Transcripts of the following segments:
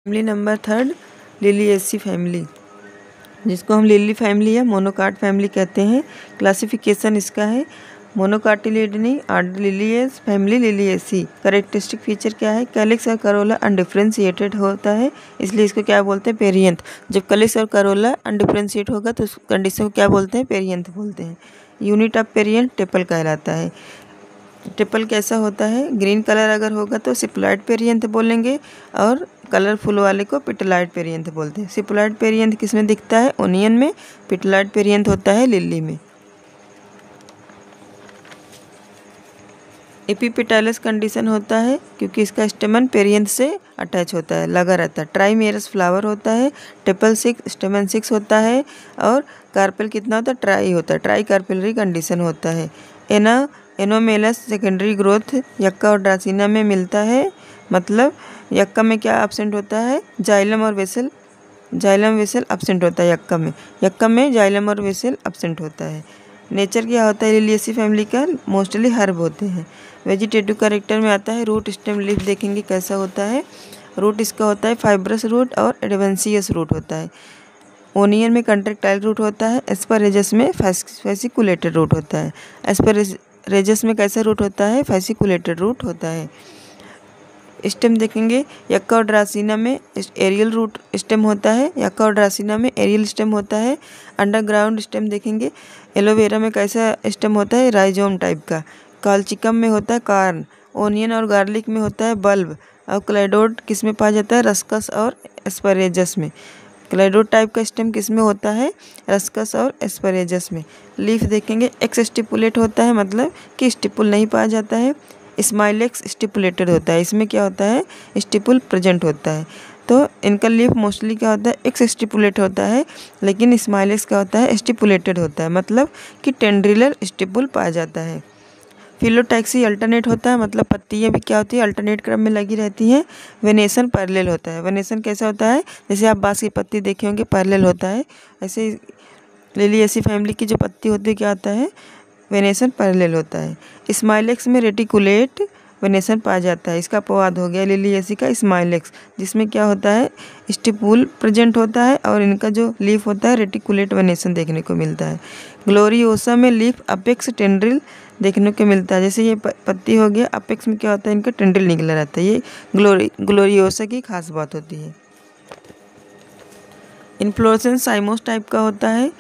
Family number third Liliaceae family, जिसको हम lily family या मोनोकाट फैमिली कहते हैं। क्लासिफिकेशन इसका है मोनोकाटिलिडनी आर्डलिलियस फैमिली लिलिएसी। करेक्टरिस्टिक फीचर क्या है? कैलिक्स और करोला अनडिफरेंशिएटेड होता है, इसलिए इसको क्या बोलते हैं? पेरियंथ। जब कैलिक्स और करोला अनडिफरेंशिएट होगा तो उस कंडीशन को क्या बोलते हैं? पेरियंथ बोलते हैं। यूनिट ऑफ पेरियंथ टेपल कहलाता है। टेपल कैसा होता है? ग्रीन कलर अगर होगा तो सिप्लॉइड पेरियंथ बोलेंगे और कलरफुल वाले को पिटलॉइड पेरियंथ बोलते हैं। सिप्लॉइड पेरियंथ किस में दिखता है? ओनियन में। पिटलॉइड पेरियंथ होता है लिली में। एपिपेटालस कंडीशन होता है क्योंकि इसका स्टेमन पेरियंथ से अटैच होता है, लगा रहता है। ट्राईमेरस फ्लावर होता है। टेपल 6, स्टेमन 6 होता है और कार्पेल कितना होता है? ट्राई होता है। ट्राई कार्पेलरी कंडीशन होता है। एनोमेलस सेकेंडरी ग्रोथ यक्का और ड्रासिना में मिलता है। मतलब यक्का में क्या एब्सेंट होता है? जाइलम और वेसल। जाइलम वेसल एब्सेंट होता है यक्का में। यक्का में जाइलम और वेसल एब्सेंट होता है। नेचर क्या होता है लिलिएसी फैमिली का? मोस्टली हर्ब होते हैं। वेजिटेटिव कैरेक्टर में आता है। रूट स्टेम लीफ देखेंगे कैसा होता है। रूट इसका होता है फाइब्रस रूट और एडवेंसियस रूट होता है। ओनियन में कंट्रेक्टाइल रूट होता है। एस्परेजस में फैसिकुलेटेड रूट होता है। एस्परेजस में कैसा रूट होता है? फैसिकुलेटेड रूट होता है। स्टेम देखेंगे यक्का और ड्रासिना में एरियल रूट स्टेम होता है। यक्का और ड्रासिना में एरियल स्टेम होता है। अंडरग्राउंड स्टेम देखेंगे एलोवेरा में कैसा स्टेम होता है? राइजोम टाइप का। कालचिकम में होता है कार्न। ओनियन और गार्लिक में होता है बल्ब। और क्लाइडोड किस में पाया जाता है? रस्कस और एस्परेजस में। क्लाइडोड टाइप का स्टेम किस में होता है? रस्कस और एस्परेजस में। लीफ देखेंगे एक्स स्टिपुलेट होता है, मतलब कि स्टिपुल नहीं पाया जाता है। स्माइलेक्स स्टिपुलेटेड होता है, इसमें क्या होता है? स्टिपुल प्रेजेंट होता है। तो इनका लीफ मोस्टली क्या होता है? एक्स स्टिपुलेट होता है, लेकिन स्माइलेक्स क्या होता है? स्टिपुलेटेड होता है, मतलब कि टेंड्रिलर स्टिपुल पाया जाता है। फिलोटैक्सी अल्टरनेट होता है, मतलब पत्तियां भी क्या होती है? अल्टरनेट क्रम में लगी रहती हैं। वेनेसन पैरेलल होता है। वेनेसन कैसा होता है? जैसे आप बांस की पत्ती देखे होंगे पैरेलल होता है, ऐसे लिलिएसी फैमिली की जो पत्ती होती है क्या होता है? वेनेसन पैरेलल होता है। स्माइलेक्स में रेटिकुलेट वेनेसन पाया जाता है। इसका अपवाद हो गया लिलिएसी का स्माइलेक्स, जिसमें क्या होता है? स्टिपुल प्रेजेंट होता है और इनका जो लीफ होता है रेटिकुलेट वेनेसन देखने को मिलता है। ग्लोरियोसा में लीफ अपेक्स टेंड्रिल देखने को मिलता है। जैसे ये पत्ती हो गया, अपेक्स में क्या होता है? इनका टेंड्रिल निकला रहता है। ये ग्लोरियोसा की खास बात होती है। इन्फ्लोरेसेंस साइमोस टाइप का होता है,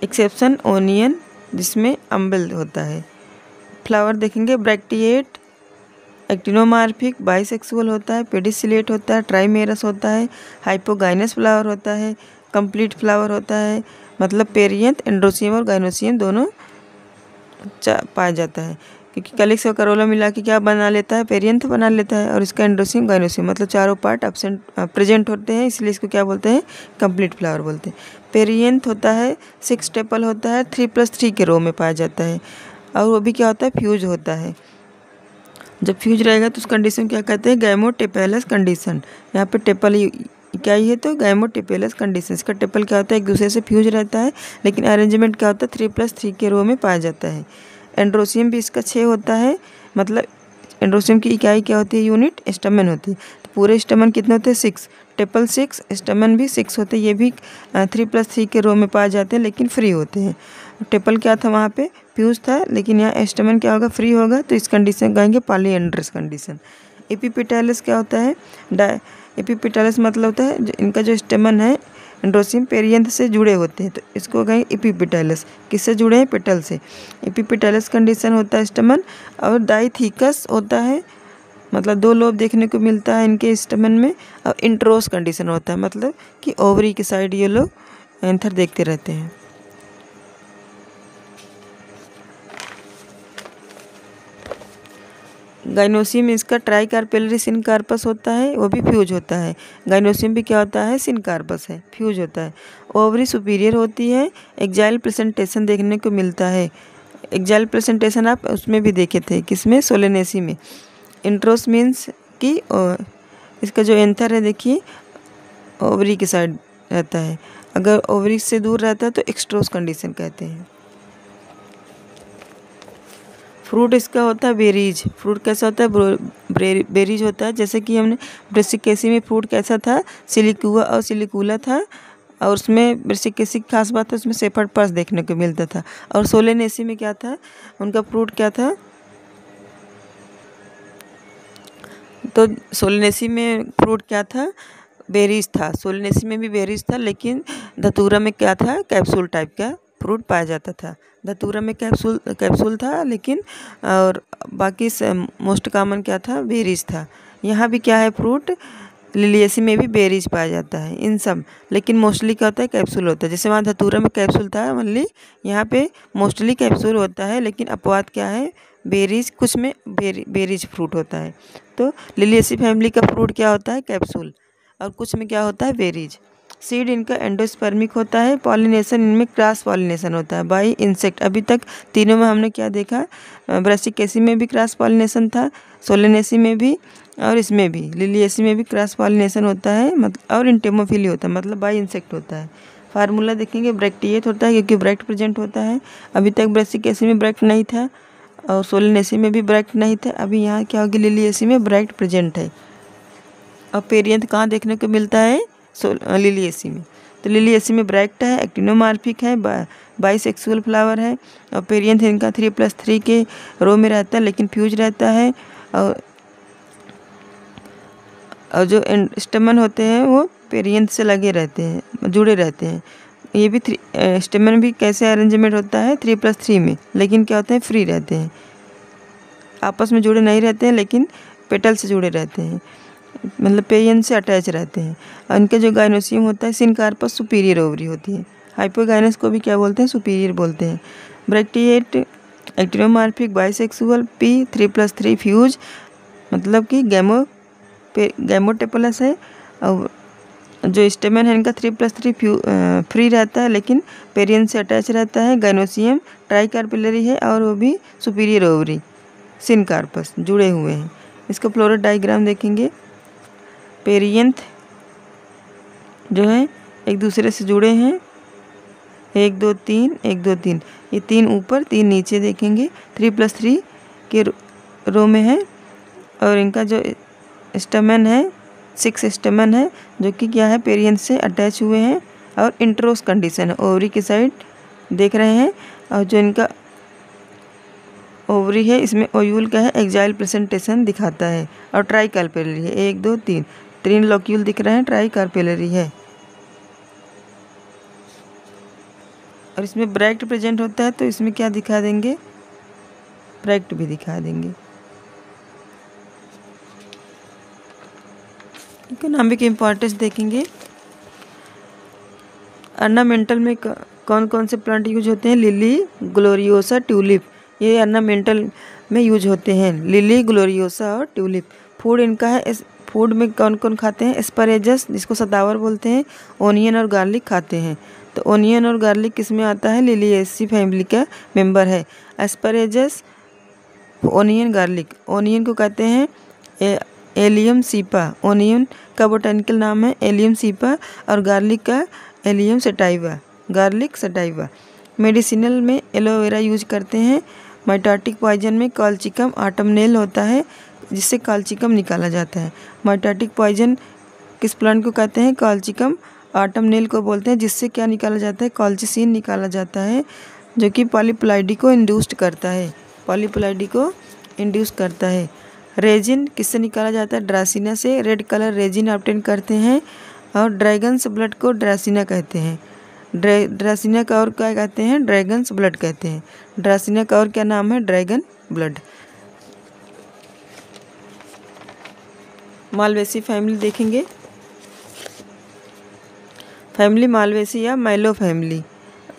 एक्सेप्शन ओनियन जिसमें अम्बल होता है। फ्लावर देखेंगे ब्रैक्टिएट, एक्टिनोमार्फिक, बाइसेक्सुअल होता है। पेडिसिलेट होता है। ट्राइमेरस होता है। हाइपोगाइनस फ्लावर होता है। कंप्लीट फ्लावर होता है, मतलब पेरियंथ, एंड्रोसियम और गाइनोसियम दोनों पाया जाता है। क्योंकि कैलिक्स और करोला मिला के क्या बना लेता है? पेरियंथ बना लेता है। और इसका एंड्रोसियम गाइनोसियम मतलब चारों पार्ट एब्सेंट प्रेजेंट होते हैं, इसलिए इसको क्या बोलते हैं? कंप्लीट फ्लावर बोलते हैं। पेरियंथ होता है 6 टेपल होता है, 3+3 के रो में पाया जाता है। और वो भी क्या होता है? फ्यूज होता है। जब फ्यूज रहेगा तो उस कंडीशन क्या कहते हैं? गैमोटेपेलस कंडीशन। यहाँ पे टेपल क्या ही है तो गैमोटेपेलस कंडीशन। इसका टेपल क्या होता है? एक दूसरे से फ्यूज रहता है, लेकिन अरेंजमेंट क्या होता है? 3+3 के रो में पाया जाता है। एंड्रोसियम भी इसका 6 होता है, मतलब एंड्रोसियम की इकाई क्या होती है? यूनिट स्टमन होती है। तो पूरे स्टमन कितने होते हैं? 6। टेपल 6, स्टमन भी 6 होते हैं। ये भी 3+3 के रो में पाए जाते हैं, लेकिन फ्री होते हैं। टेपल क्या था? वहाँ पे फ्यूज था, लेकिन यहाँ स्टमन क्या होगा? फ्री होगा। तो इस कंडीशन कहेंगे पॉलीएंड्रस कंडीशन। एपिपेटालस क्या होता है? एपिपेटालस मतलब होता है जो इनका जो स्टेमन है एंड्रोसियम पेरियंथ से जुड़े होते हैं, तो इसको कहेंगे एपिपेटालस। किससे जुड़े हैं? पेटल से। एपिपेटालस कंडीशन होता है स्टेमन। और डाइथिकस होता है, मतलब 2 लोब देखने को मिलता है इनके स्टेमन में। और इंट्रोस कंडीशन होता है, मतलब कि ओवरी की साइड ये लोग एंथर देखते रहते हैं। गाइनोसियम इसका ट्राइकार्पेलरी सिनकार्पस होता है, वो भी फ्यूज होता है। गाइनोसियम भी क्या होता है? सिनकार्पस है, फ्यूज होता है। ओवरी सुपीरियर होती है। एक्जाइल प्रेजेंटेशन देखने को मिलता है। एक्जाइल प्रेजेंटेशन आप उसमें भी देखे थे, किसमें? सोलेनेसी में। इंट्रोस मीन्स कि इसका जो एंथर है देखिए ओवरी की साइड रहता है। अगर ओवरी से दूर रहता है तो एक्सट्रोस कंडीशन कहते हैं। फ्रूट इसका होता है बेरीज। फ्रूट कैसा होता है? बेरीज होता है। जैसे कि हमने ब्रासिकेसी में फ्रूट कैसा था? सिलिकुआ और सिलिकुला था, और उसमें ब्रासिकेसी की खास बात है उसमें सेफर्ड पर्स देखने को मिलता था। और सोलेनेसी में क्या था? उनका फ्रूट क्या था? तो सोलेनेसी में फ्रूट क्या था? बेरीज था। सोलेनेसी में भी बेरीज था, लेकिन धतूरा में क्या था? कैप्सूल टाइप का फ्रूट पाया जाता था। धतूरा में कैप्सूल था, लेकिन और बाकी मोस्ट कॉमन क्या था? बेरीज था। यहाँ भी क्या है? फ्रूट लिलिएसी में भी बेरीज पाया जाता है इन सब, लेकिन मोस्टली क्या होता है? कैप्सूल होता है। जैसे वहाँ धतूरा में कैप्सूल था ओनली, यहाँ पे मोस्टली कैप्सूल होता है, लेकिन अपवाद क्या है? बेरीज, कुछ में बेरीज फ्रूट होता है। तो लिलिएसी फैमिली का फ्रूट क्या होता है? कैप्सूल, और कुछ में क्या होता है? बेरीज। सीड इनका एंडोस्पर्मिक होता है। पॉलिनेशन इनमें क्रॉस पॉलिनेशन होता है बाय इंसेक्ट। अभी तक तीनों में हमने क्या देखा? ब्रासिकेसी में भी क्रॉस पॉलिनेशन था, सोलेनेसी में भी, और इसमें भी लिलिएसी में भी क्रॉस पॉलिनेशन होता है, मतलब और इंटेमोफिली होता है, मतलब बाय इंसेक्ट होता है। फार्मूला देखेंगे, ब्रैक्टिएट होता है क्योंकि ब्रैक्ट प्रेजेंट होता है। अभी तक ब्रासिकेसी में ब्रैक्ट नहीं था और सोलेनेसी में भी ब्रैक्ट नहीं था। अभी यहाँ क्या होगी? लिलिएसी में ब्रैक्ट प्रेजेंट है। और पेरियंथ कहाँ देखने को मिलता है? लिलिएसी में। तो लिलिएसी में ब्रैक्ट है, एक्टिनोमार्फिक है, बाइसेक्सुअल फ्लावर है, और पेरियंथ इनका 3+3 के रो में रहता है, लेकिन फ्यूज रहता है। और जो स्टेमन होते हैं वो पेरियंथ से लगे रहते हैं, जुड़े रहते हैं। ये भी स्टेमन भी कैसे अरेंजमेंट होता है? 3+3 में, लेकिन क्या होते हैं? फ्री रहते हैं, आपस में जुड़े नहीं रहते हैं, लेकिन पेटल से जुड़े रहते हैं, मतलब पेरियंथ से अटैच रहते हैं। और इनका जो गाइनोसियम होता है, सिनकार्पस सुपीरियर ओवरी होती है। हाइपोगाइनस को भी क्या बोलते हैं? सुपीरियर बोलते हैं। Bracteate, actinomorphic, bisexual, P3+3 fuse, मतलब कि गैमोटेपलस है। और जो स्टेमन है इनका 3+3 फ्री रहता है, लेकिन पेरियंथ से अटैच रहता है। गाइनोसियम ट्राइकार्पिलरी है, और वो भी सुपीरियर ओवरी, सिनकार्पस जुड़े हुए हैं। इसका फ्लोरल डायग्राम देखेंगे। पेरियंथ जो है एक दूसरे से जुड़े हैं, 1 2 3 1 2 3, ये 3 ऊपर 3 नीचे देखेंगे, 3+3 के रो में है। और इनका जो स्टेमन है 6 स्टेमन है, जो कि क्या है? पेरियंथ से अटैच हुए हैं, और इंट्रोस कंडीशन है, ओवरी की साइड देख रहे हैं। और जो इनका ओवरी है इसमें ओयूल का है, एक्जाइल प्रेजेंटेशन दिखाता है, और ट्राई कार्पेलरी है। 1 2 3 लोक्यूल दिख रहे हैं, ट्राई कार्पेलरी है। और इसमें ब्रैक्ट प्रेजेंट होता है, तो इसमें क्या दिखा देंगे? ब्रैक्ट भी दिखा देंगे। इकोनॉमिक इम्पोर्टेंस देखेंगे। अर्नामेंटल में कौन कौन से प्लांट यूज होते हैं? लिली, ग्लोरियोसा, ट्यूलिप, ये अर्नामेंटल में यूज होते हैं, लिली, ग्लोरियोसा और ट्यूलिप। फूड इनका है, फूड में कौन कौन खाते हैं? एस्परेजस, जिसको सदावर बोलते हैं, ओनियन और गार्लिक खाते हैं। तो ओनियन और गार्लिक किस में आता है? लिलिएसी फैमिली का मेंबर है। एस्परेजस, ओनियन, गार्लिक। ओनियन को कहते हैं एलियम सीपा, ओनियन का बोटेनिकल नाम है एलियम सीपा, और गार्लिक का allium sativa, garlic sativa. Medicinal में एलोवेरा यूज करते हैं। माइटोटिक पॉइजन में कॉल्चिकम ऑटमनेल होता है, जिससे कॉल्चिकम निकाला जाता है। माइटोटिक पॉइजन किस प्लांट को कहते हैं? कॉल्चिकम ऑटमनेल को बोलते हैं, जिससे क्या निकाला जाता है? कॉल्चिसिन निकाला जाता है, जो कि पॉलीप्लाइडी को इंड्यूस्ड करता है, पॉलीप्लाइडी को इंड्यूस करता है। रेजिन किससे निकाला जाता है? ड्रासिना से। रेड कलर रेजिन ऑब्टेन करते हैं, और ड्रैगन्स ब्लड को ड्रासिना कहते हैं। ड्रासिना का और क्या कहते हैं? ड्रैगन्स ब्लड कहते हैं। ड्रासिना का और क्या नाम है? Dragon blood. मालवेसी फैमिली देखेंगे। फैमिली मालवेसी या मैलो फैमिली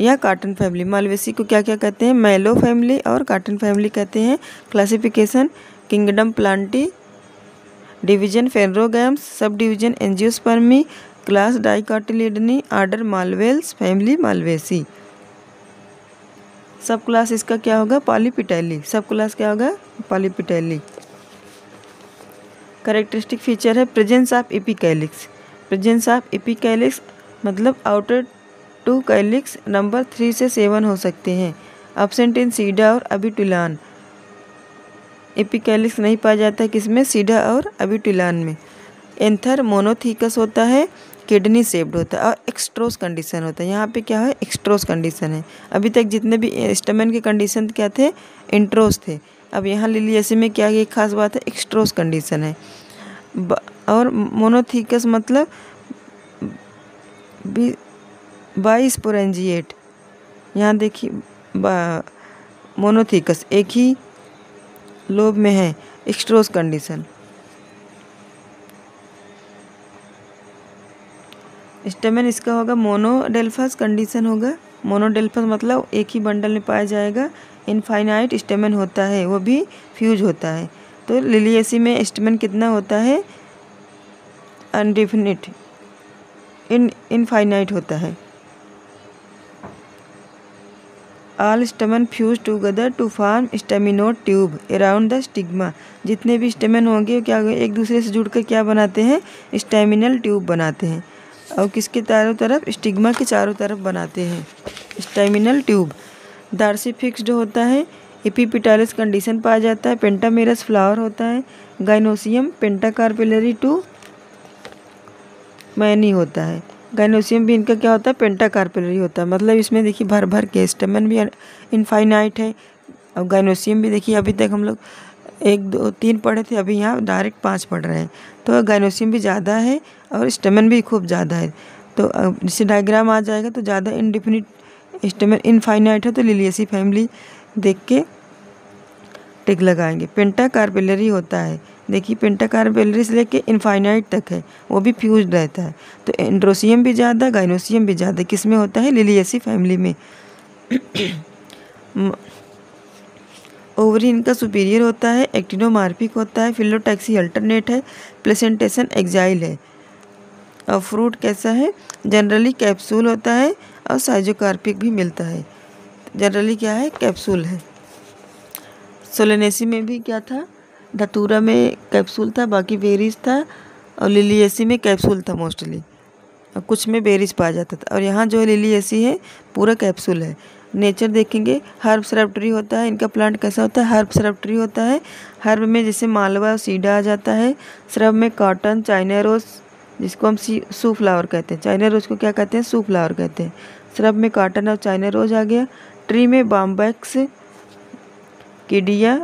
या कॉटन फैमिली। मालवेसी को क्या क्या कहते हैं? मैलो फैमिली और कॉटन फैमिली कहते हैं। Classification, kingdom Plantae, division Phanerogams, sub division Angiospermae, class Dicotyledonae, order Malvales, family Malvaceae. Sub class इसका क्या होगा? पॉलीपिटेली। सब क्लास क्या होगा? पॉलीपिटेली। कैरेक्टरिस्टिक फीचर है presence of epicalyx. Presence of epicalyx मतलब आउटर 2 कैलिक्स नंबर 3 से 7 हो सकते हैं। एब्सेंट इन सीडा और अबिटुलान। एपिकैलिक्स नहीं पाया जाता है किसमें, सीडा और अब्यूटिलान में। एंथर मोनोथीकस होता है, किडनी शेप्ड होता है और एक्सट्रोस कंडीशन होता है। यहाँ पे क्या है, एक्सट्रोस कंडीशन है। अभी तक जितने भी स्टमन के कंडीशन क्या थे, इंट्रोस थे। अब यहाँ लिलियसी में क्या एक खास बात है, एक्सट्रोस कंडीशन है। और मोनोथीकस मतलब बाइस्पोरेंजिएट। यहाँ देखिए मोनोथीकस एक ही लोब में है, एक्सट्रोस कंडीशन। स्टेमन इसका होगा मोनोडेल्फस कंडीशन होगा। मोनोडेल्फस मतलब एक ही बंडल में पाया जाएगा। इनफाइनाइट स्टेमन होता है, वो भी फ्यूज होता है। तो लिलियसी में स्टेमन कितना होता है, अनडिफिनिट, इनफाइनाइट होता है। All stamen fuse together to form staminode tube around the stigma. जितने भी स्टेमन होंगे क्या एक दूसरे से जुड़कर क्या बनाते हैं, स्टेमिनल ट्यूब बनाते हैं। और किसके चारों तरफ, स्टिग्मा के चारों तरफ बनाते हैं स्टेमिनल ट्यूब। डार्सी फिक्स्ड होता है, एपिपिटालिस कंडीशन पाया जाता है, पेंटामेरस फ्लावर होता है, गाइनोसियम पेंटाकार्पेलरी टू मैनी होता है। गाइनोसियम भी इनका क्या होता है, पेंटाकार्पेलरी होता है। मतलब इसमें देखिए भर भर के, स्टेमन भी इनफाइनाइट है और गाइनोसियम भी देखिए अभी तक हम लोग 1 2 3 पढ़े थे, अभी यहाँ डायरेक्ट 5 पढ़ रहे हैं। तो गाइनोसियम भी ज़्यादा है और स्टेमन भी खूब ज़्यादा है। तो जिससे डायग्राम आ जाएगा तो ज़्यादा इनडिफिनिट स्टेमन इनफाइनाइट है तो लिलियसी फैमिली देख के टिक लगाएंगे। पेंटाकार्पेलरी होता है, देखिए पेंटाकार्पेलरी से लेके इनफाइनाइट तक है, वो भी फ्यूज्ड रहता है। तो एंड्रोसियम भी ज़्यादा, गाइनोसियम भी ज़्यादा, किस में होता है, लिलियसी फैमिली में। ओवरी इनका सुपीरियर होता है, एक्टिनोमार्फिक होता है, फिलोटैक्सी अल्टरनेट है, प्लेसेंटेशन एक्जाइल है। और फ्रूट कैसा है, जनरली कैप्सूल होता है और साइजोकार्पिक भी मिलता है। जनरली क्या है, कैप्सूल है। सोलेनेसी में भी क्या था, धतूरा में कैप्सूल था, बाकी बेरीज था। और लिलियसी में कैप्सूल था मोस्टली, और कुछ में बेरीज पाया जाता था। और यहाँ जो लिलियसी है पूरा कैप्सूल है। नेचर देखेंगे, हर्ब श्रब ट्री होता है। इनका प्लांट कैसा होता है, हर्ब श्रब ट्री होता है। हर्ब में जैसे मालवा और सीडा आ जाता है। श्रब में कॉटन, चाइना रोज, जिसको हम सू फ्लावर कहते हैं, चाइना रोज को क्या कहते हैं, सू फ्लावर कहते हैं। श्रब में कॉटन और चाइना रोज आ गया। ट्री में बाम्बैक्स, किडिया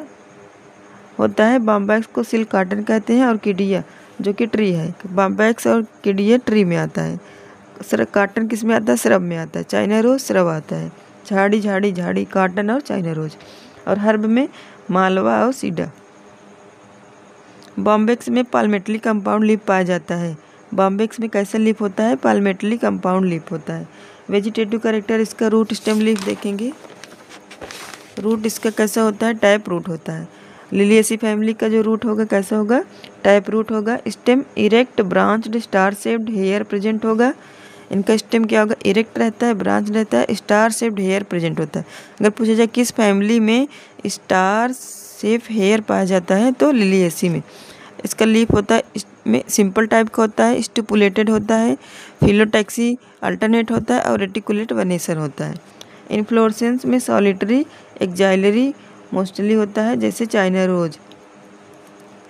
होता है। बाम्बैक्स को सिल्क कॉटन कहते हैं। और किडिया जो कि ट्री है, बाम्बैक्स और किडिया ट्री में आता है। कॉटन किस में आता है, श्रब में आता है। चाइना रोज श्रब आता है। झाड़ी झाड़ी झाड़ी, कॉटन और चाइना रोज। और हर्ब में मालवा और सीडा। बॉम्बैक्स में पाल्मेटली कंपाउंड लीफ पाया जाता है। बॉम्बैक्स में कैसा लीफ होता है, पाल्मेटली कंपाउंड लीफ होता है। वेजिटेटिव कैरेक्टर इसका रूट स्टेम लीफ देखेंगे। रूट इसका कैसा होता है, टाइप रूट होता है। लिलियसी फैमिली का जो रूट होगा कैसा होगा, टाइप रूट होगा। Stem erect, branched, star shaped, hair present होगा। इनका स्टेम क्या होगा, इरेक्ट रहता है, ब्रांच रहता है, स्टार शेप्ड हेयर प्रेजेंट होता है। अगर पूछा जाए किस फैमिली में स्टार शेप हेयर पाया जाता है तो लिलियसी में। इसका लीफ होता है में सिंपल टाइप का होता है, स्टिपुलेटेड होता है, फिलोटैक्सी अल्टरनेट होता है और रेटिकुलेट वनेसर होता है। इन्फ्लोरेसेंस में सॉलिटरी, एक्जाइलरी मोस्टली होता है, जैसे चाइना रोज।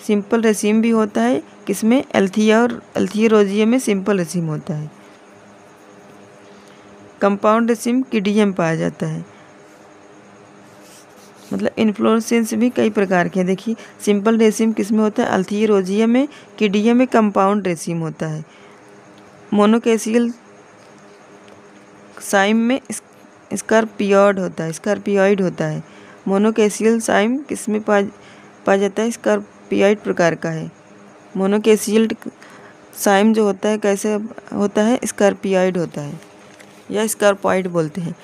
सिंपल रेसिम भी होता है, किसमें, एल्थिया और एल्थिया रोजिया में सिंपल रेसिम होता है। कंपाउंड रेसिम किडियम पाया जाता है। मतलब इन्फ्लोरेसेंस भी कई प्रकार के हैं। देखिए सिंपल रेसिम किसमें होता है, एल्थिया रोजिया में। किडियम में कंपाउंड रेसिम होता है। मोनोकेसियल साइम में स्कॉर्पियोइड होता है, स्कॉर्पियोइड होता है। मोनोकेसियल साइम किसमें पाया जाता है, स्कॉर्पियोइड प्रकार का है। मोनोकेसियल साइम जो होता है कैसे होता है, स्कॉर्पियोइड होता है या स्कॉर्पॉइड बोलते हैं।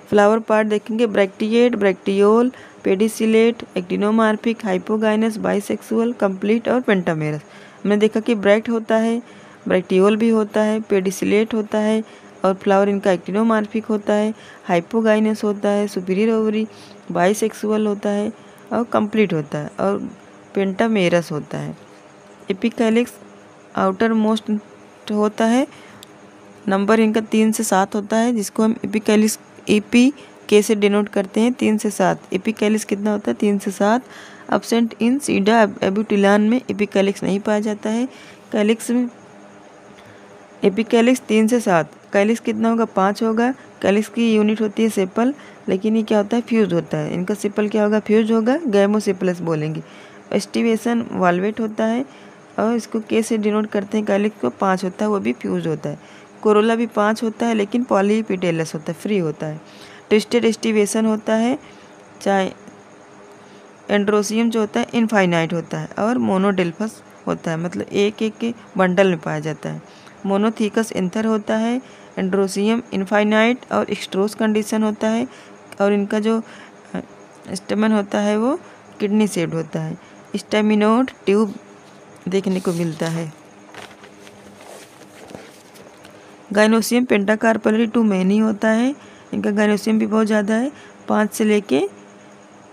फ्लावर पार्ट देखेंगे, bracteate, ब्रैक्टियोल, pedicellate, actinomorphic, hypogynous, bisexual, complete और पेंटामेरस। हमने देखा कि ब्रैक्ट होता है, ब्रैक्टियोल भी होता है, पेडिसिलेट होता है और फ्लावर इनका एक्टिनोमार्फिक होता है, हाइपोगाइनस होता है, सुपीरियर ओवरी, बाइसेक्सुअल होता है और कंप्लीट होता है और पेंटामेरस होता है। एपिकैलिक्स आउटर मोस्ट होता है। नंबर इनका 3 से 7 होता है, जिसको हम एपिकैलिक्स एपी के से डिनोट करते हैं, 3 से 7। एपिकैलिक्स कितना होता है, 3 से 7। एब्सेंट इन सीडा एबिटिलान में एपिकैलिक्स नहीं पाया जाता है। कैलिक्स में एपिकैलिक्स 3 से 7, कैलिक्स कितना होगा 5 होगा। कैलिक्स की यूनिट होती है सेपल, लेकिन ये क्या होता है फ्यूज होता है। इनका सेपल क्या होगा फ्यूज होगा, गैमोसेपलस बोलेंगे। एस्टिवेशन वाल्वेट होता है और इसको के से डिनोट करते हैं। कैलिक्स को 5 होता है, वो भी फ्यूज होता है। कोरोला भी 5 होता है लेकिन पॉलीपेटेलस होता है, फ्री होता है। ट्विस्टेड एस्टिवेशन होता है, चाहे एंड्रोसियम जो होता है इनफाइनाइट होता है और मोनोडेल्फस होता है, मतलब एक एक के बंडल में पाया जाता है। मोनोथीकस एंथर होता है, एंड्रोसियम इनफाइनाइट और एक्सट्रोस कंडीशन होता है और इनका जो स्टेमन होता है वो किडनी शेप्ड होता है। स्टेमिनोड ट्यूब देखने को मिलता है। गाइनोसियम पेंटाकार्पलरी 2 मैनी होता है, इनका गाइनोसियम भी बहुत ज़्यादा है, 5 से लेके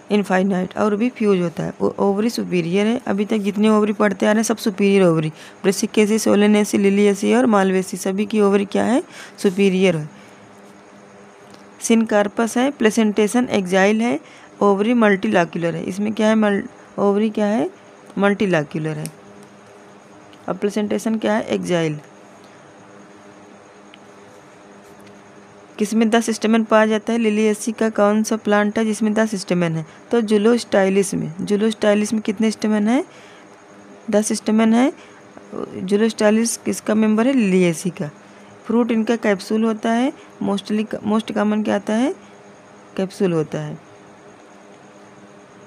इनफाइनाइट, और भी फ्यूज होता है। वो ओवरी सुपीरियर है, अभी तक जितने ओवरी पढ़ते आ रहे हैं सब superior ovary, Brassicaceae, Solanaceae, Liliaceae और मालवेसी सभी की ओवरी क्या है सुपीरियर है। सिनकार्पस है, प्लेसेंटेशन एक्जाइल है, ओवरी मल्टीलाक्यूलर है। इसमें क्या है ओवरी क्या है मल्टीलाक्यूलर है और प्लेसेंटेशन क्या है एक्जाइल। किसमें 10 स्टेमन पाया जाता है? लिलियसी का कौन सा प्लांट है जिसमें 10 स्टेमन है? तो जुलोस्टाइलिस में। जुलोस्टाइलिस में कितने स्टेमन है? 10 स्टेमन है। जुलोस्टाइलिस किसका मेंबर है? लिलियसी का। फ्रूट इनका कैप्सूल होता है, मोस्ट कॉमन क्या आता है? कैप्सूल होता है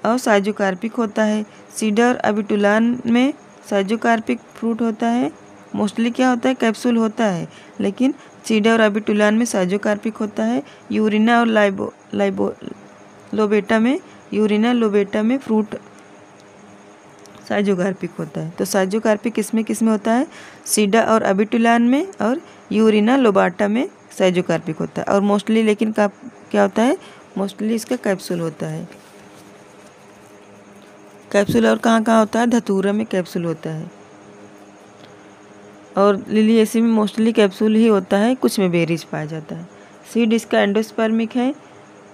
और साइजोकार्पिक होता है। सीडर अबिटुलान में साइजोकार्पिक फ्रूट होता है, मोस्टली क्या होता है? कैप्सूल होता है, लेकिन सीडा और अबिटुलान में साइजोकार्पिक होता है। यूरिना और लोबेटा में फ्रूट साइजोकार्पिक होता है। तो साइजोकार्पिक किसमें होता है? सीडा और अबिटुलान में, और यूरिना लोबाटा में साइजोकार्पिक होता है। और मोस्टली लेकिन क्या होता है? मोस्टली इसका कैप्सूल होता है। कैप्सूल और कहाँ होता है? धतूरा में कैप्सूल होता है और लिलियेसी में मोस्टली कैप्सूल ही होता है, कुछ में बेरीज पाया जाता है। सीड इसका एंडोस्पर्मिक है,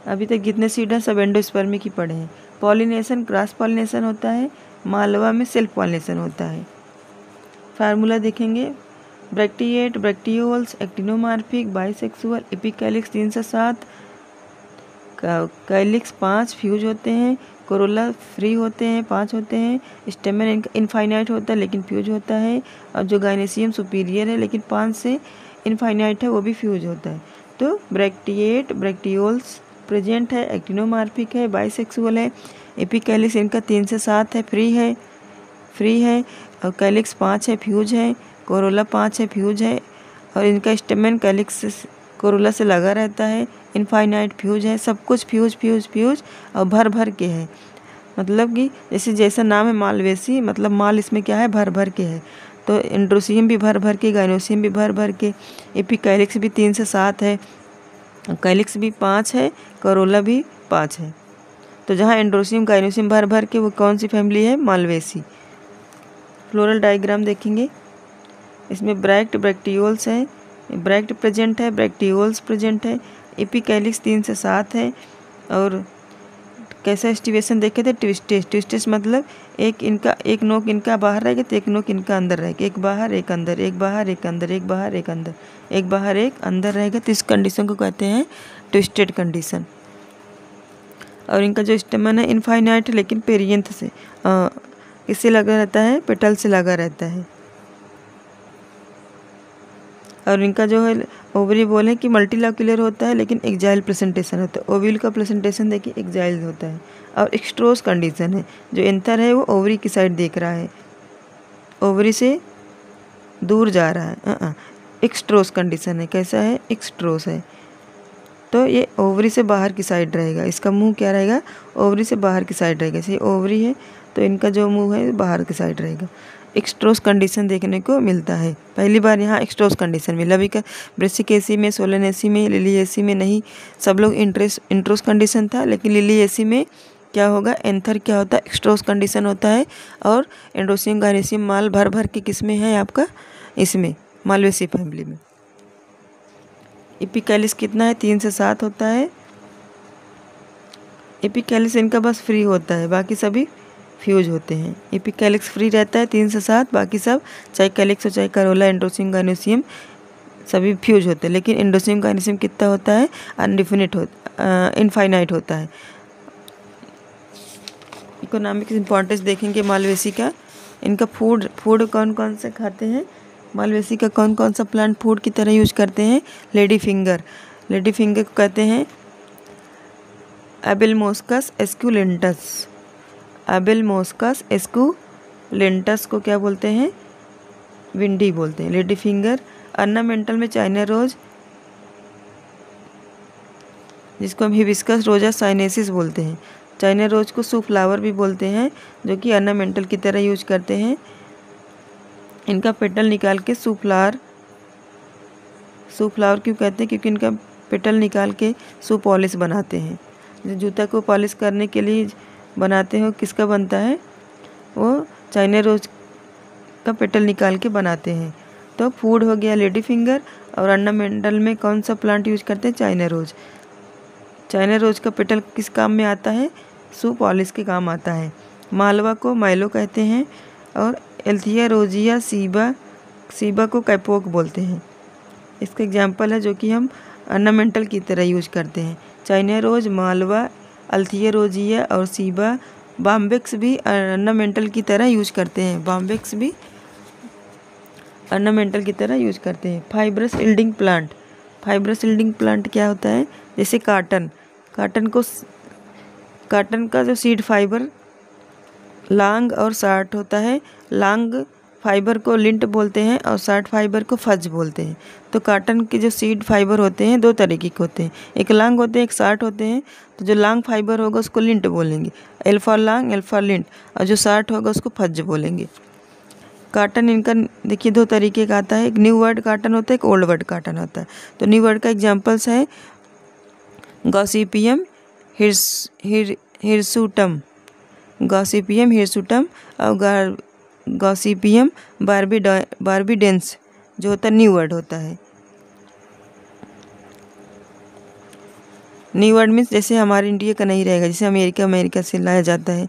अभी तक जितने सीड हैं सब एंडोस्पर्मिक ही पड़े हैं। पॉलिनेशन क्रॉस पॉलिनेशन होता है, मालवा में सेल्फ पॉलिनेशन होता है। फार्मूला देखेंगे, bracteate, bracteoles, actinomorphic, bisexual, epicalyx 3 से 7, कैलिक्स 5 फ्यूज होते हैं, कोरोला फ्री होते हैं 5 होते हैं, स्टेमन इनफाइनाइट होता है लेकिन फ्यूज होता है, और जो गाइनेसियम सुपीरियर है लेकिन 5 से इनफाइनाइट है वो भी फ्यूज होता है। तो ब्रैक्टिएट, ब्रैक्टियोल्स प्रेजेंट है, एक्टिनोमार्फिक है, बाइसेक्सुअल है, एपिकैलिक्स इनका 3 से 7 है, फ्री है और कैलिक्स 5 है, फ्यूज है, कोरोला 5 है, फ्यूज है, और इनका स्टेमन कैलिक्स कोरोला से लगा रहता है, इनफाइनाइट फ्यूज है, सब कुछ फ्यूज और भर के है। मतलब कि जैसा नाम है मालवेसी, मतलब माल इसमें क्या है? भर के है। तो एंड्रोसियम भी भर के, गाइनोसियम भी भर के, एपिकैलिक्स भी 3 से 7 है, कैलिक्स भी 5 है, कोरोला भी 5 है। तो जहाँ एंड्रोसियम गाइनोसियम भर के वो कौन सी फैमिली है? मालवेसी। फ्लोरल डायग्राम देखेंगे, इसमें ब्रैक्ट, ब्रैक्टियोल्स है, ब्रैक्ट प्रेजेंट है, ब्रैक्टियोल्स प्रेजेंट है, एपिकैलिक्स 3 से 7 है। और कैसा एस्टिवेशन देखे थे? ट्विस्टेस मतलब एक नोक इनका बाहर रहेगा तो एक नोक इनका अंदर रहेगा, एक बाहर एक अंदर, एक बाहर एक अंदर, एक बाहर एक अंदर, एक बाहर एक अंदर रहेगा। तो इस कंडीशन को कहते हैं ट्विस्टेड कंडीशन। और इनका जो स्टेमन है इनफाइनाइट लेकिन पेरियंथ से इससे लगा रहता है, पेटल से लगा रहता है। और इनका जो है ओवरी बोले कि मल्टीलाक्यूलर होता है लेकिन एक्जाइल प्रेजेंटेशन होता है। ओविल का प्रेजेंटेशन देखिए एक्जाइल होता है। और एक्सट्रोस कंडीशन है, जो एंथर है वो ओवरी की साइड देख रहा है, ओवरी से दूर जा रहा है। एक्सट्रोस कंडीशन है, कैसा है? एक्सट्रोस है। तो ये ओवरी से बाहर की साइड रहेगा, इसका मुंह क्या रहेगा? ओवरी से बाहर की साइड रहेगा। जैसे ओवरी है तो इनका जो मुंह है बाहर की साइड रहेगा। एक्सट्रोस कंडीशन देखने को मिलता है, पहली बार यहाँ एक्सट्रोस कंडीशन मिला। अभी का ब्रेसिकेसी में, सोलेनेसी में, लिलियेसी में नहीं, सब लोग इंट्रोस कंडीशन था, लेकिन लिलियेसी में क्या होगा? एंथर क्या होता है? एक्सट्रोस कंडीशन होता है। और एंड्रोसियम गाइनेसियम माल भर के किस में है आपका? इसमें मालवेसी फैमिली में। एपिकैलिक्स कितना है? 3 से 7 होता है। एपिकैलिक्स इनका बस फ्री होता है, बाकी सभी फ्यूज होते हैं। एपिकैलिक्स फ्री रहता है 3 से 7, बाकी सब चाहे कैलिक्स हो चाहे करोला, एंड्रोसियम, गायनोसियम सभी फ्यूज होते हैं। लेकिन एंड्रोसियम गायनोसियम कितना होता है, अनडिफिनिट इनफाइनाइट होता है। इकोनॉमिक्स इंपॉर्टेंस देखेंगे मालवेसी का। इनका फूड कौन कौन से खाते हैं, मालवेसी का कौन कौन सा प्लांट फूड की तरह यूज करते हैं। लेडी फिंगर को कहते हैं एबिलमोस्कस एस्कुलेंटस। एबिलमोस्कस एस्कुलेंटस को क्या बोलते हैं, विंडी बोलते हैं। Lady finger. अर्नामेंटल में चाइना रोज, जिसको हम हिबिस्कस रोजा साइनेसिस बोलते हैं। चाइना रोज को सू फ्लावर भी बोलते हैं, जो कि अर्नामेंटल की तरह यूज करते हैं। इनका पेटल निकाल के सू फ्लावर क्यों कहते हैं, क्योंकि इनका पेटल निकाल के सू पॉलिश बनाते हैं। जो जूता को पॉलिश करने के लिए बनाते हैं, किसका बनता है, वो चाइना रोज का पेटल निकाल के बनाते हैं। तो फूड हो गया लेडी फिंगर, और अर्नामेंटल में कौन सा प्लांट यूज करते हैं, चाइना रोज। चाइना रोज का पेटल किस काम में आता है, शू पॉलिश के काम आता है। मालवा को माइलो कहते हैं, और एल्थिया रोजिया सीबा को कैपोक बोलते हैं। इसका एग्जाम्पल है जो कि हम अर्नामेंटल की तरह यूज करते हैं। चाइना रोज, मालवा, अल्थिया रोजिया और सीबा। बॉम्बेक्स भी अर्नामेंटल की तरह यूज करते हैं। बॉम्बेक्स भी ऑर्नामेंटल की तरह यूज करते हैं। फाइब्रस यील्डिंग प्लांट क्या होता है, जैसे काटन का जो सीड फाइबर लॉन्ग और शॉर्ट होता है। लॉन्ग फाइबर को लिंट बोलते हैं और शॉर्ट फाइबर को फज बोलते हैं। तो काटन के जो सीड फाइबर होते हैं 2 तरीके के होते हैं, एक लॉन्ग होते हैं, एक शॉर्ट होते हैं। तो जो लॉन्ग फाइबर होगा उसको लिंट बोलेंगे, L for long, L for lint, और जो शॉर्ट होगा उसको फज बोलेंगे। काटन इनका देखिए 2 तरीके का आता है, एक न्यू वर्ड काटन होता है, एक ओल्ड वर्ड काटन होता है। तो न्यू वर्ड का एग्जाम्पल्स है गॉसिपियम हिरसुटम और गॉसिपियम बार्बिडेंस जो होता है न्यू वर्ड होता है। न्यू वर्ड मीन्स जैसे हमारे इंडिया का नहीं रहेगा, जैसे अमेरिका से लाया जाता है,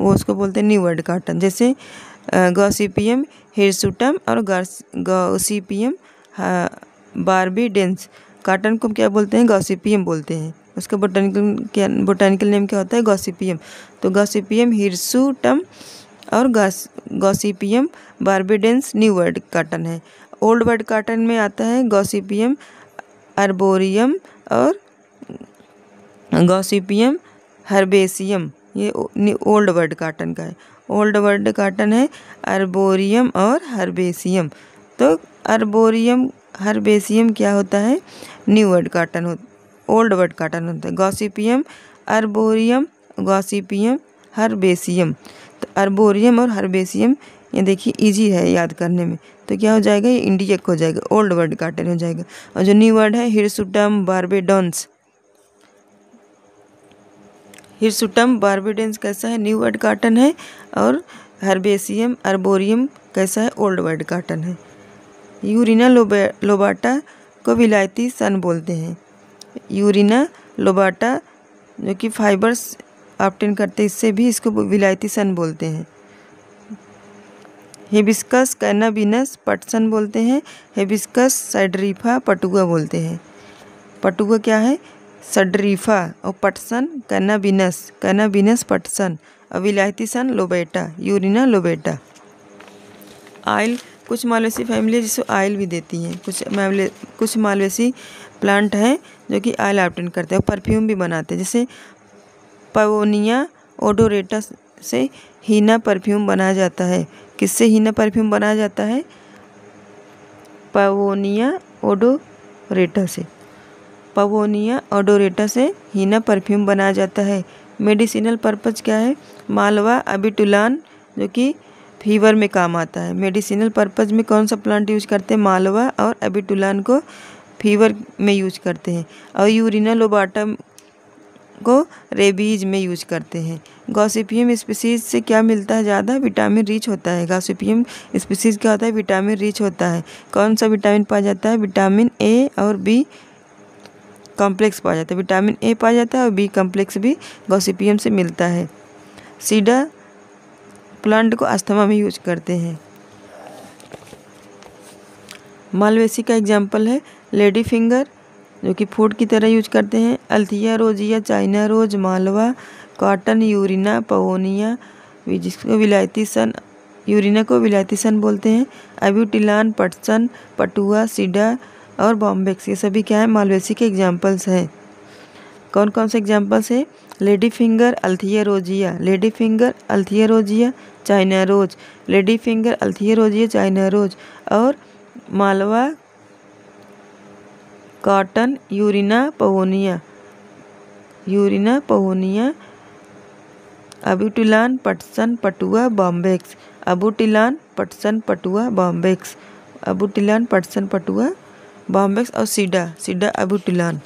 वो उसको बोलते हैं न्यू वर्ड काटन। जैसे गॉसिपियम हिरसुटम और गॉसिपियम बार्बिडेंस। काटन को क्या बोलते हैं, गॉसिपियम बोलते हैं। उसका बोटानिकल नेम क्या होता है, गॉसिपियम। तो गॉसिपियम हिरसुटम और Gossypium barbadense new word cotton है। ओल्ड वर्ड काटन में आता है गॉसिपियम अर्बोरियम और गॉसिपियम हर्बेसियम। ये ओल्ड वर्ड काटन का है। ओल्ड वर्ड काटन है अर्बोरियम और हर्बेसियम। तो अर्बोरियम हर्बेसियम क्या होता है, new word cotton old word cotton होता है। Gossypium arboreum, Gossypium herbaceum. तो अर्बोरियम और हर्बेसियम ये देखिए इजी है याद करने में। तो क्या हो जाएगा, ये इंडियक हो जाएगा, ओल्ड वर्ड काटन हो जाएगा। और जो न्यू वर्ड है हिरसुटम बार्बिडेंस कैसा है, न्यू वर्ड काटन है। और हर्बेसियम अर्बोरियम कैसा है, ओल्ड वर्ड काटन है। यूरिना लोबाटा को विलायती सन बोलते हैं। यूरिना लोबाटा जो कि फाइबर्स ऑब्टेन करते हैं, इससे भी इसको विलायती सन बोलते हैं। हिबिस्कस कैनाबिनस पटसन बोलते हैं। हिबिस्कस सैडरीफा पटुआ बोलते हैं। पटुआ क्या है, सडरीफा, और पटसन कैनाबिनस पटसन, और विलायती सन लोबेटा, यूरिना लोबेटा। आयल, कुछ मालवेसी फैमिली जिसको आयल भी देती हैं। कुछ मालवेसी प्लांट हैं जो कि आयल ऑब्टेन करते हैं, परफ्यूम भी बनाते हैं। जैसे पवोनिया ओडोरेटा से हीना परफ्यूम बनाया जाता है। किससे हीना परफ्यूम बनाया जाता है, पवोनिया ओडोरेटा से हीना परफ्यूम बनाया जाता है। मेडिसिनल पर्पज क्या है, मालवा अबिटुलान जो कि फीवर में काम आता है। मेडिसिनल पर्पज में कौन सा प्लांट यूज करते हैं, मालवा और अबिटुलान को फीवर में यूज करते हैं। और यूरिना लोबाटा को रेबीज में यूज करते हैं। गॉसिपियम स्पीसीज से क्या मिलता है, ज़्यादा विटामिन रिच होता है। गॉसिपियम स्पीसीज क्या होता है, विटामिन रिच होता है। कौन सा विटामिन पाया जाता है, विटामिन ए और बी कॉम्प्लेक्स पाया जाता है। विटामिन ए पाया जाता है और बी कॉम्प्लेक्स भी गॉसिपियम से मिलता है। सीडा प्लांट को अस्थमा में यूज करते हैं। मालवेसी का एग्जाम्पल है लेडी फिंगर, जो कि फूड की तरह यूज करते हैं। Althaea rosea, China rose, Malva, cotton, Urena, Pavonia, जिसको विलायती सन, यूरिना को विलायती सन बोलते हैं। अब्यूटिलान, पटसन, पटुआ, सीडा और बॉम्बेक्स, ये सभी क्या है, मालवेसी के एग्जाम्पल्स हैं। कौन कौन से एग्जाम्पल्स है? Lady finger, Althaea rosea, lady finger, Althaea rosea, China rose, lady finger, Althaea rosea, China rose, और मालवा, कॉटन, यूरिना पवोनिया, यूरिना पवोनिया, अब्यूटिलान, पटसन, पटुआ, बॉम्बेक्स, अबूटिलान, पटसन, पटुआ, बॉम्बेक्स, अबूटिलान, पटसन, पटुआ, बॉम्बेक्स और सीडा, सीडा अबूटिलान।